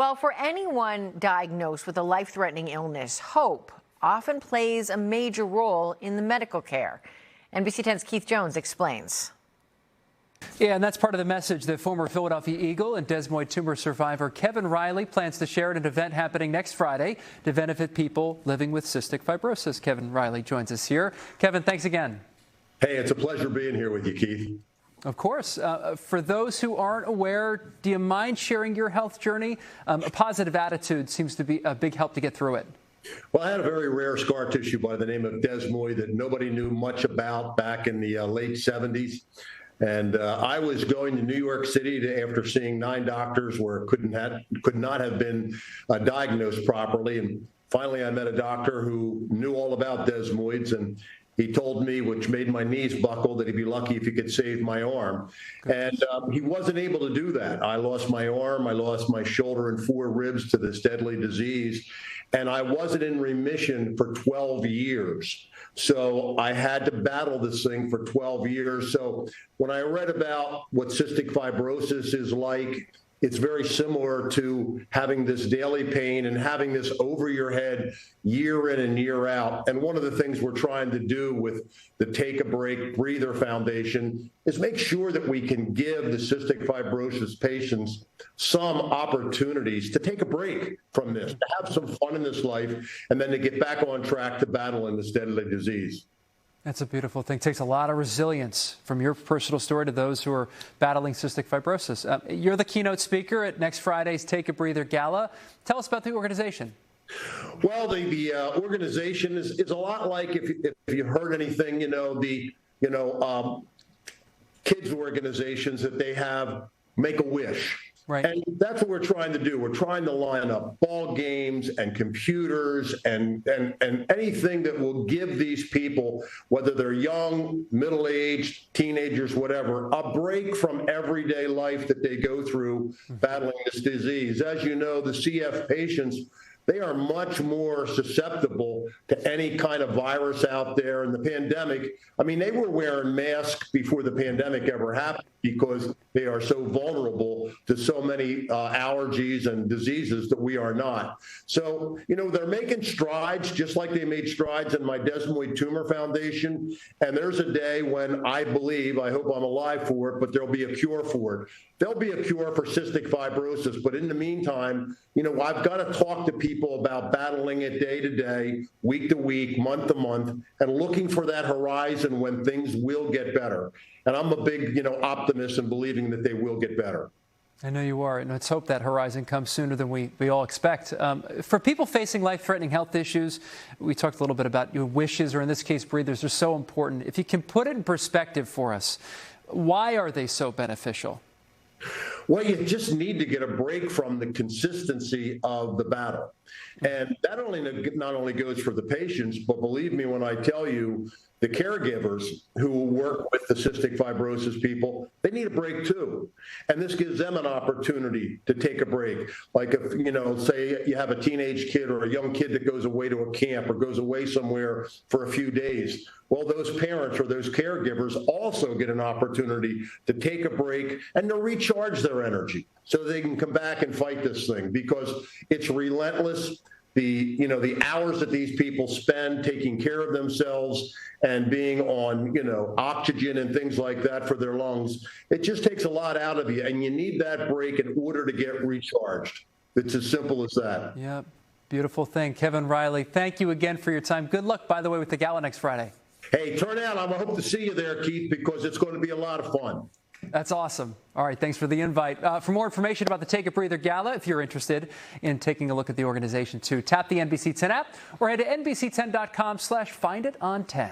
Well, for anyone diagnosed with a life-threatening illness, hope often plays a major role in the medical care. NBC 10's Keith Jones explains. Yeah, and that's part of the message that former Philadelphia Eagle and DESMOID tumor survivor Kevin Reilly plans to share at an event happening next Friday to benefit people living with cystic fibrosis. Kevin Reilly joins us here. Kevin, thanks again. Hey, it's a pleasure being here with you, Keith. Of course. For those who aren't aware, do you mind sharing your health journey? A positive attitude seems to be a big help to get through it. Well, I had a very rare scar tissue by the name of DESMOID that nobody knew much about back in the late 70s. And I was going to New York City after seeing 9 doctors where it could not have been diagnosed properly. And finally, I met a doctor who knew all about desmoids, and he told me, which made my knees buckle, that he'd be lucky if he could save my arm. And he wasn't able to do that. I lost my arm, I lost my shoulder and 4 ribs to this deadly disease. And I wasn't in remission for 12 years. So I had to battle this thing for 12 years. So when I read about what cystic fibrosis is like, it's very similar to having this daily pain and having this over your head year in and year out. And one of the things we're trying to do with the Take a Break Breather Foundation is make sure that we can give the cystic fibrosis patients some opportunities to take a break from this, to have some fun in this life, and then to get back on track to battling this deadly disease. That's a beautiful thing. It takes a lot of resilience from your personal story to those who are battling cystic fibrosis. You're the keynote speaker at next Friday's Take a Breather Gala. Tell us about the organization. Well, the organization is a lot like, if you heard anything, kids organizations that they have, Make-A-Wish. Right. And that's what we're trying to do. We're trying to line up ball games and computers and anything that will give these people, whether they're young, middle-aged, teenagers, whatever, a break from everyday life that they go through battling this disease. As you know, the CF patients, they are much more susceptible to any kind of virus out there. And the pandemic, I mean, they were wearing masks before the pandemic ever happened because they are so vulnerable to so many allergies and diseases that we are not. So, they're making strides just like they made strides in my Desmond Tumor Foundation. And there's a day when I hope I'm alive for it, but there'll be a cure for it. There'll be a cure for cystic fibrosis. But in the meantime, I've got to talk to people about battling it day to day, week to week, month to month, and looking for that horizon when things will get better. And I'm a big, optimist in believing that they will get better. I know you are, and let's hope that horizon comes sooner than we all expect. For people facing life-threatening health issues, we talked a little bit about your wishes, or in this case, breathers, are so important. If you can put it in perspective for us, why are they so beneficial? Well, you just need to get a break from the consistency of the battle. And that not only goes for the patients, but believe me when I tell you, the caregivers who work with the cystic fibrosis people, they need a break too. And this gives them an opportunity to take a break. Like if, say you have a teenage kid or a young kid that goes away to a camp or goes away somewhere for a few days. Well, those parents or those caregivers also get an opportunity to take a break and to recharge their energy so they can come back and fight this thing, because it's relentless. The hours that these people spend taking care of themselves and being on, oxygen and things like that for their lungs, it just takes a lot out of you, and you need that break in order to get recharged. It's as simple as that. Yeah, beautiful thing. Kevin Reilly, thank you again for your time. Good luck, by the way, with the gala next Friday. Hey, turn out. I hope to see you there, Keith, because it's going to be a lot of fun. That's awesome. All right, thanks for the invite. For more information about the Take a Breather Gala, if you're interested in taking a look at the organization too, tap the NBC 10 app or head to NBC10.com/findit on 10.